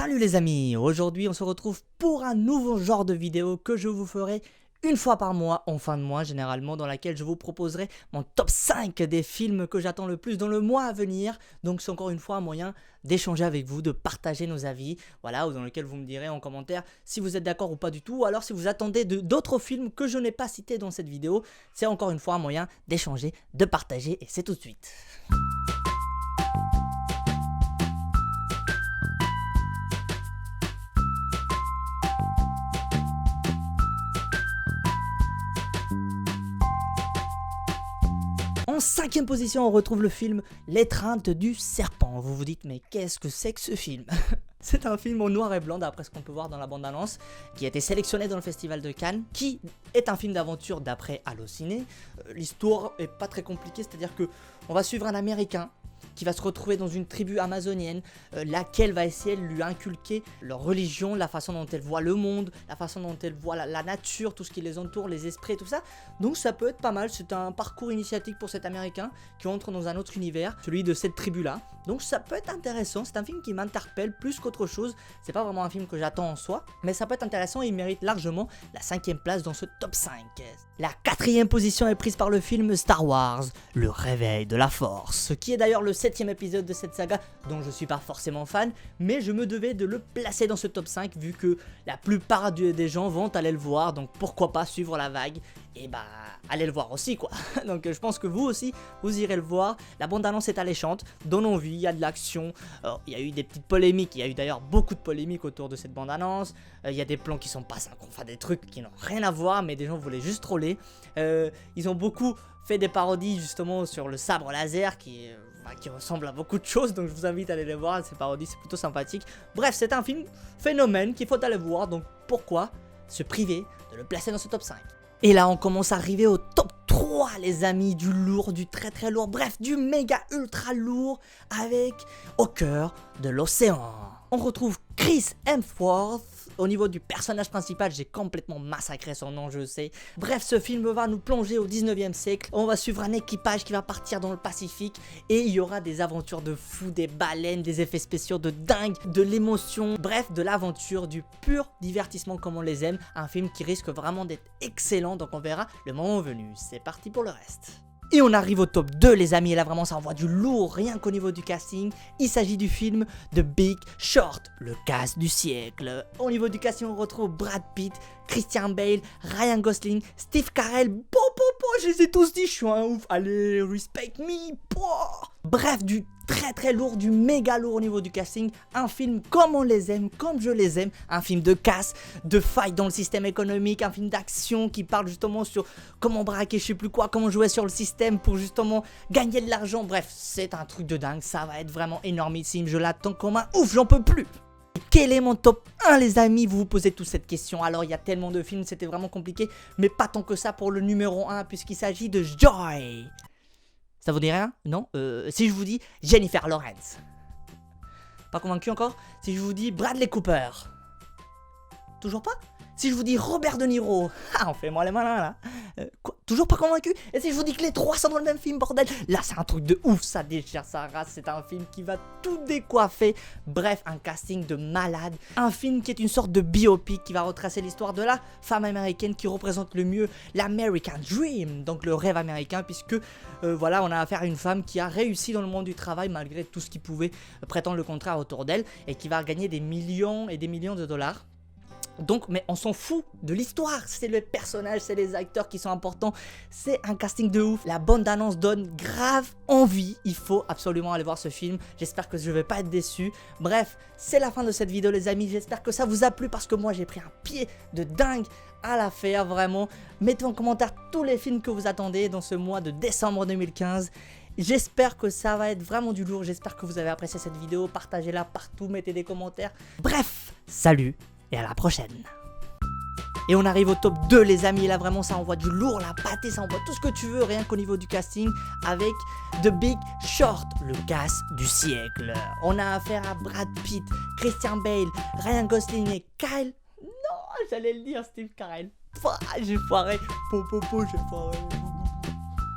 Salut les amis, aujourd'hui on se retrouve pour un nouveau genre de vidéo que je vous ferai une fois par mois, en fin de mois généralement, dans laquelle je vous proposerai mon top 5 des films que j'attends le plus dans le mois à venir. Donc c'est encore une fois un moyen d'échanger avec vous, de partager nos avis, voilà, ou dans lequel vous me direz en commentaire si vous êtes d'accord ou pas du tout, ou alors si vous attendez d'autres films que je n'ai pas cités dans cette vidéo. C'est encore une fois un moyen d'échanger, de partager, et c'est tout de suite. En cinquième position, on retrouve le film L'étreinte du serpent. Vous vous dites, mais qu'est-ce que c'est que ce film? C'est un film en noir et blanc, d'après ce qu'on peut voir dans la bande-annonce, qui a été sélectionné dans le Festival de Cannes, qui est un film d'aventure d'après Allociné. L'histoire est pas très compliquée, c'est-à-dire que on va suivre un Américain qui va se retrouver dans une tribu amazonienne, laquelle va essayer de lui inculquer leur religion, la façon dont elle voit le monde, la façon dont elle voit la nature, tout ce qui les entoure, les esprits, tout ça. Donc ça peut être pas mal, c'est un parcours initiatique pour cet Américain qui entre dans un autre univers, celui de cette tribu-là. Donc ça peut être intéressant, c'est un film qui m'interpelle plus qu'autre chose. C'est pas vraiment un film que j'attends en soi, mais ça peut être intéressant et il mérite largement la 5e place dans ce top 5. La 4e position est prise par le film Star Wars, Le Réveil de la Force, qui est d'ailleurs le 7e épisode de cette saga dont je suis pas forcément fan, mais je me devais de le placer dans ce top 5 vu que la plupart des gens vont aller le voir, donc pourquoi pas suivre la vague et bah allez le voir aussi quoi. Donc je pense que vous aussi vous irez le voir. La bande annonce est alléchante, donne envie, il y a de l'action, il y a eu des petites polémiques, il y a eu d'ailleurs beaucoup de polémiques autour de cette bande annonce, il y a des plans qui sont pas sympas, enfin des trucs qui n'ont rien à voir mais des gens voulaient juste troller. Ils ont beaucoup fait des parodies justement sur le sabre laser qui ressemble à beaucoup de choses, donc je vous invite à aller les voir, ces parodies c'est plutôt sympathique. Bref, c'est un film phénomène qu'il faut aller voir, donc pourquoi se priver de le placer dans ce top 5? Et là on commence à arriver au top 3 les amis, du lourd, du très très lourd, bref du méga ultra lourd avec Au cœur de l'océan. On retrouve Chris Hemsworth. Au niveau du personnage principal, j'ai complètement massacré son nom, je sais. Bref, ce film va nous plonger au 19e siècle. On va suivre un équipage qui va partir dans le Pacifique et il y aura des aventures de fous, des baleines, des effets spéciaux de dingue, de l'émotion. Bref, de l'aventure, du pur divertissement comme on les aime. Un film qui risque vraiment d'être excellent, donc on verra le moment venu. C'est parti pour le reste. Et on arrive au top 2 les amis, et là vraiment ça envoie du lourd rien qu'au niveau du casting. Il s'agit du film The Big Short, le cast du siècle. Au niveau du casting on retrouve Brad Pitt, Christian Bale, Ryan Gosling, Steve Carell, je les ai tous dit, je suis un ouf, allez, respect me, Bref, du très très lourd, du méga lourd au niveau du casting, un film comme on les aime, comme je les aime, un film de casse, de fight dans le système économique, un film d'action qui parle justement sur comment braquer je sais plus quoi, comment jouer sur le système pour justement gagner de l'argent, bref, c'est un truc de dingue, ça va être vraiment énormissime, je l'attends comme un ouf, j'en peux plus. Quel est mon top 1 les amis? Vous vous posez tous cette question. Alors il y a tellement de films, c'était vraiment compliqué, mais pas tant que ça pour le numéro 1 puisqu'il s'agit de Joy. Ça vous dit rien? Non? Si je vous dis Jennifer Lawrence. Pas convaincu encore? Si je vous dis Bradley Cooper. Toujours pas? Si je vous dis Robert De Niro. Ah, on fait moi les malins là. Quoi? Toujours pas convaincu? Et si je vous dis que les trois sont dans le même film, bordel? Là c'est un truc de ouf, ça déchire sa race, c'est un film qui va tout décoiffer. Bref, un casting de malade. Un film qui est une sorte de biopic qui va retracer l'histoire de la femme américaine qui représente le mieux l'American Dream, donc le rêve américain, puisque voilà, on a affaire à une femme qui a réussi dans le monde du travail malgré tout ce qui pouvait prétendre le contraire autour d'elle et qui va gagner des millions et des millions de dollars. Donc, mais on s'en fout de l'histoire, c'est le personnage, c'est les acteurs qui sont importants, c'est un casting de ouf, la bande-annonce donne grave envie, il faut absolument aller voir ce film, j'espère que je vais pas être déçu. Bref, c'est la fin de cette vidéo les amis, j'espère que ça vous a plu parce que moi j'ai pris un pied de dingue à la faire vraiment. Mettez en commentaire tous les films que vous attendez dans ce mois de décembre 2015. J'espère que ça va être vraiment du lourd, j'espère que vous avez apprécié cette vidéo, partagez-la partout, mettez des commentaires. Bref, salut et à la prochaine. Et on arrive au top 2 les amis, et là vraiment ça envoie du lourd, la pâtée, ça envoie tout ce que tu veux, rien qu'au niveau du casting, avec The Big Short, le cast du siècle. On a affaire à Brad Pitt, Christian Bale, Ryan Gosling et Kyle... Non, j'allais le dire Steve Carell. J'ai foiré, j'ai foiré.